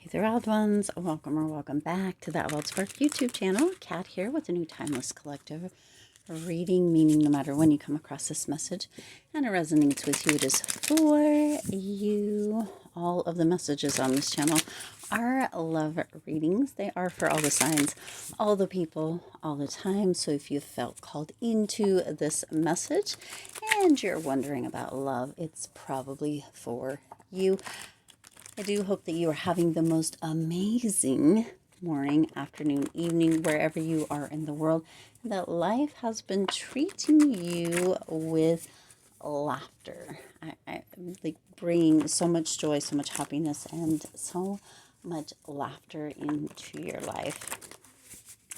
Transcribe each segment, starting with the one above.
Hey there, loved ones. Welcome or welcome back to the Wild Spark YouTube channel. Kat here with a new Timeless Collective reading, meaning no matter when you come across this message and it resonates with you, it is for you. All of the messages on this channel are love readings. They are for all the signs, all the people, all the time. So if you felt called into this message and you're wondering about love, it's probably for you. I do hope that you are having the most amazing morning, afternoon, evening, wherever you are in the world, and that life has been treating you with laughter. I like bringing so much joy, so much happiness, and so much laughter into your life.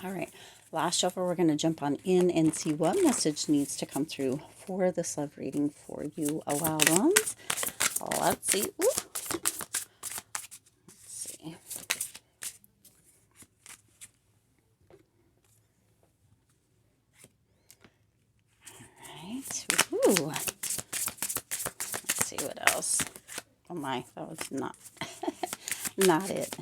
All right, last shuffle, we're going to jump on in and see what message needs to come through for this love reading for you, wild ones. Let's see. Ooh. Ooh. Let's see what else. Oh my, that was not not it.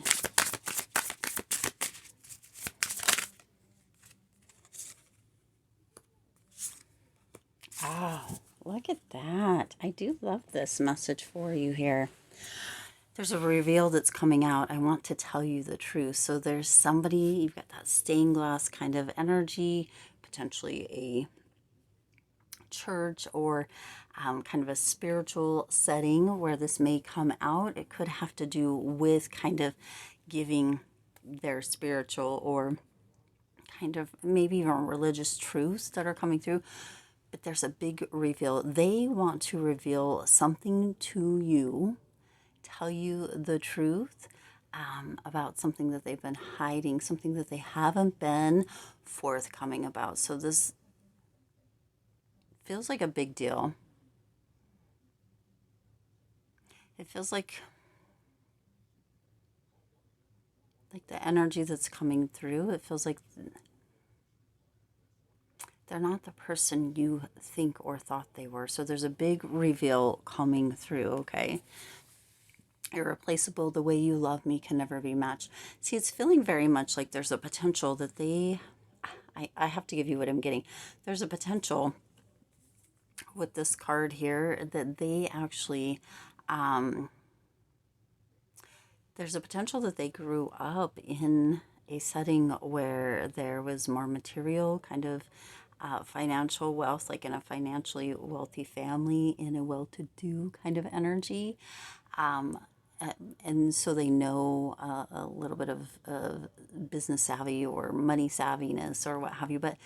Oh, look at that. I do love this message for you here. There's a reveal that's coming out. I want to tell you the truth. So there's somebody, you've got that stained glass kind of energy, potentially a church or kind of a spiritual setting where this may come out. It could have to do with kind of giving their spiritual or kind of maybe even religious truths that are coming through. But there's a big reveal. They want to reveal something to you, tell you the truth about something that they've been hiding, something that they haven't been forthcoming about. So this feels like a big deal. It feels like the energy that's coming through, it feels like they're not the person you think or thought they were. So there's a big reveal coming through, okay? Irreplaceable, the way you love me can never be matched. See, it's feeling very much like there's a potential that I have to give you what I'm getting. There's a potential with this card here that they actually, there's a potential that they grew up in a setting where there was more material kind of financial wealth, like in a financially wealthy family, in a well-to-do kind of energy. And so they know a little bit of business savvy or money savviness or what have you, but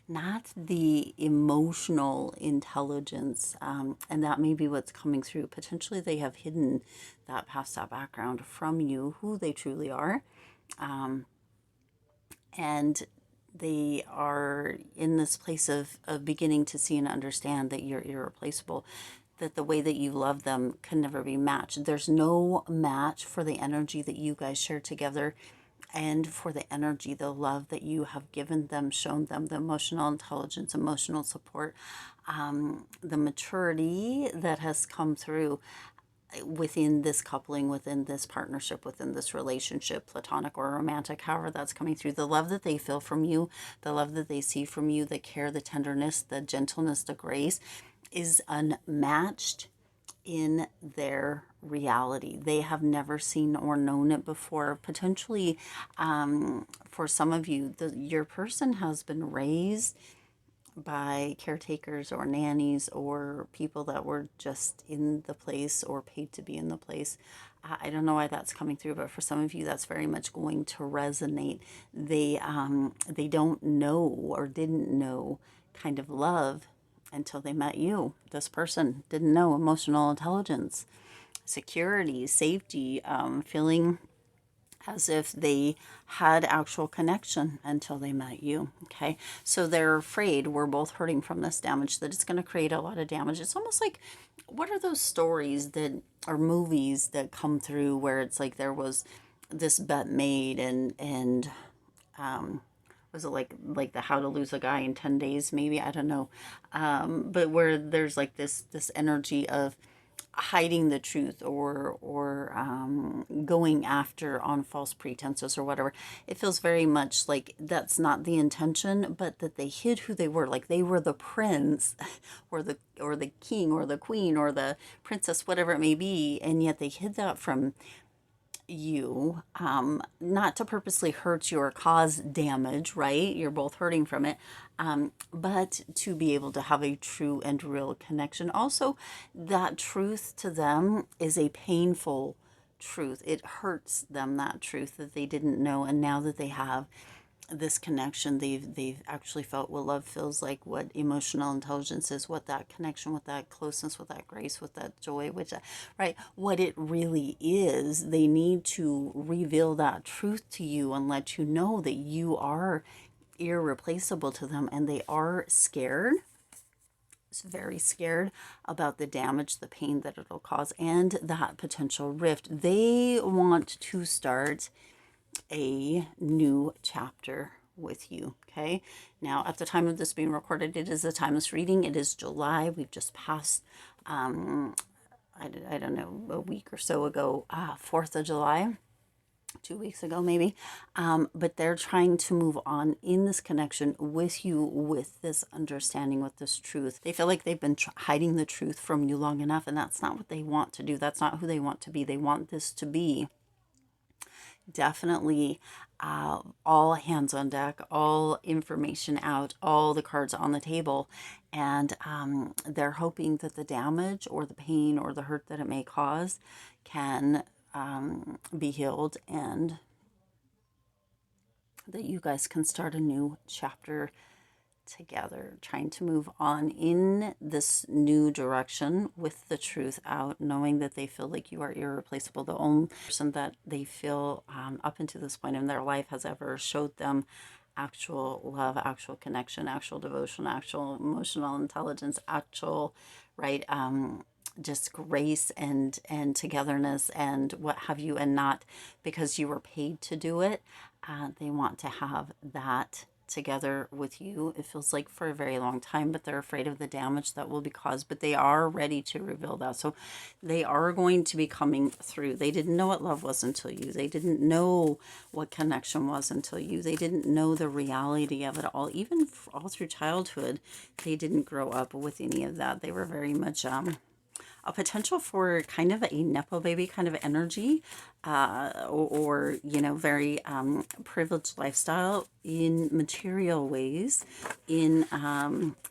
not the emotional intelligence. And that may be what's coming through. Potentially they have hidden that past, that background from you, who they truly are. And they are in this place of beginning to see and understand that you're irreplaceable, that the way that you love them can never be matched. There's no match for the energy that you guys share together and for the energy, the love that you have given them, shown them, the emotional intelligence, emotional support, the maturity that has come through within this coupling, within this partnership, within this relationship, platonic or romantic, however that's coming through, the love that they feel from you, the love that they see from you, the care, the tenderness, the gentleness, the grace is unmatched in their reality. They have never seen or known it before. Potentially, for some of you, your person has been raised by caretakers or nannies or people that were just in the place or paid to be in the place. I don't know why that's coming through, but for some of you, that's very much going to resonate. They don't know or didn't know kind of love until they met you. This person didn't know emotional intelligence, security, safety, feeling as if they had actual connection until they met you. Okay, so they're afraid, we're both hurting from this damage, that it's going to create a lot of damage. It's almost like, what are those stories that or movies that come through where it's like there was this bet made and was it like the How to Lose a Guy in 10 Days, maybe, I don't know, but where there's like this energy of hiding the truth, or going after on false pretenses or whatever. It feels very much like that's not the intention, but that they hid who they were. Like they were the prince, or the king, or the queen, or the princess, whatever it may be, and yet they hid that from you, not to purposely hurt you or cause damage, right? You're both hurting from it, but to be able to have a true and real connection. Also, that truth to them is a painful truth. It hurts them, that truth that they didn't know, and now that they have this connection, they've actually felt what love feels like, what emotional intelligence is, what that connection, what that closeness, what that grace, what that joy, which, right, what it really is. They need to reveal that truth to you and let you know that you are irreplaceable to them, and they are scared. It's very scared about the damage, the pain that it'll cause, and that potential rift. They want to start a new chapter with you. Okay. Now, at the time of this being recorded, it is the time of reading. It is July. We've just passed, I don't know, a week or so ago, 4th of July. 2 weeks ago, maybe. But they're trying to move on in this connection with you, with this understanding, with this truth. They feel like they've been hiding the truth from you long enough, and that's not what they want to do. That's not who they want to be. They want this to be definitely all hands on deck, all information out, all the cards on the table. And they're hoping that the damage or the pain or the hurt that it may cause can be healed, and that you guys can start a new chapter together, trying to move on in this new direction with the truth out, knowing that they feel like you are irreplaceable. The only person that they feel up until this point in their life has ever showed them actual love, actual connection, actual devotion, actual emotional intelligence, actual, right, just grace and togetherness and what have you, and not because you were paid to do it. They want to have that together with you. It feels like for a very long time, but they're afraid of the damage that will be caused. But they are ready to reveal that. So they are going to be coming through. They didn't know what love was until you. They didn't know what connection was until you. They didn't know the reality of it all. Even all through childhood, they didn't grow up with any of that. They were very much a potential for kind of a Nepo baby kind of energy, or very privileged lifestyle in material ways, in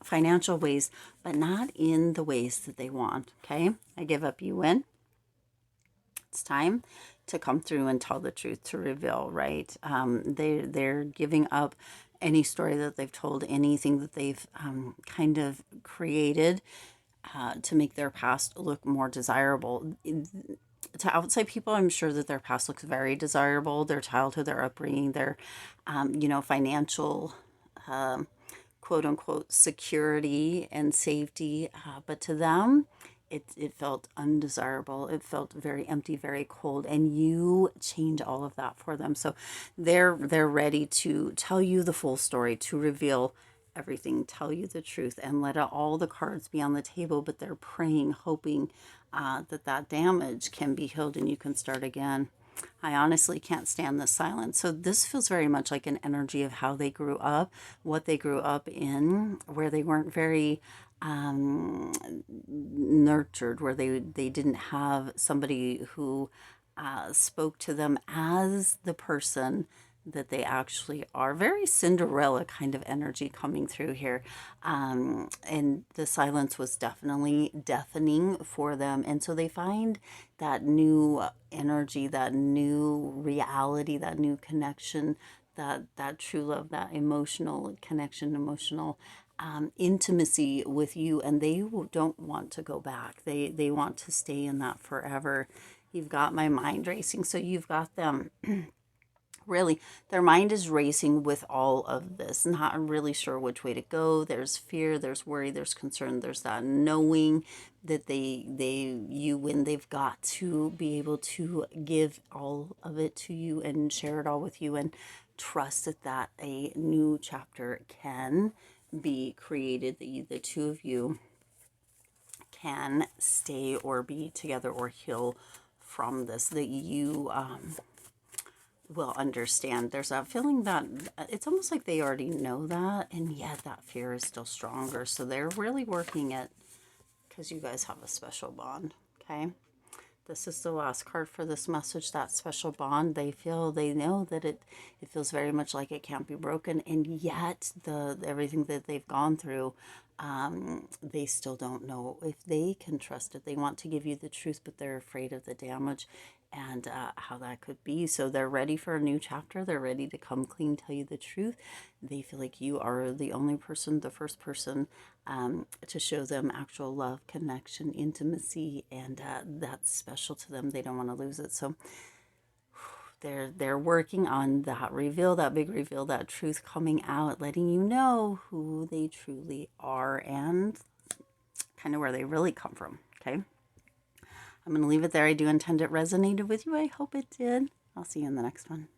financial ways, but not in the ways that they want. Okay, I give up, you win. It's time to come through and tell the truth, to reveal, right? They're giving up any story that they've told, anything that they've kind of created to make their past look more desirable. To outside people, I'm sure that their past looks very desirable. Their childhood, their upbringing, their, financial, quote unquote, security and safety. But to them, it felt undesirable. It felt very empty, very cold, and you change all of that for them. So they're ready to tell you the full story, to reveal everything, tell you the truth, and let all the cards be on the table. But they're praying, hoping that damage can be healed and you can start again. I honestly can't stand the silence. So this feels very much like an energy of how they grew up, what they grew up in, where they weren't very nurtured, where they didn't have somebody who spoke to them as the person that they actually are. Very Cinderella kind of energy coming through here. And the silence was definitely deafening for them. And so they find that new energy, that new reality, that new connection, that true love, that emotional connection, emotional intimacy with you. And they don't want to go back. They want to stay in that forever. You've got my mind racing. So you've got them. Really, their mind is racing with all of this, not really sure which way to go. There's fear, there's worry, there's concern, there's that knowing that when they've got to be able to give all of it to you and share it all with you, and trust that a new chapter can be created, that the two of you can stay or be together or heal from this, that you will understand. There's a feeling that it's almost like they already know that, and yet that fear is still stronger. So they're really working it because you guys have a special bond, okay? This is the last card for this message, that special bond. They know that it feels very much like it can't be broken, and yet everything that they've gone through, they still don't know if they can trust it. They want to give you the truth, but they're afraid of the damage and how that could be. So they're ready for a new chapter. They're ready to come clean, tell you the truth. They feel like you are the only person, the first person to show them actual love, connection, intimacy, and that's special to them. They don't want to lose it. So they're working on that reveal, that big reveal, that truth coming out, letting you know who they truly are and kind of where they really come from. Okay. I'm going to leave it there. I do intend it resonated with you. I hope it did. I'll see you in the next one.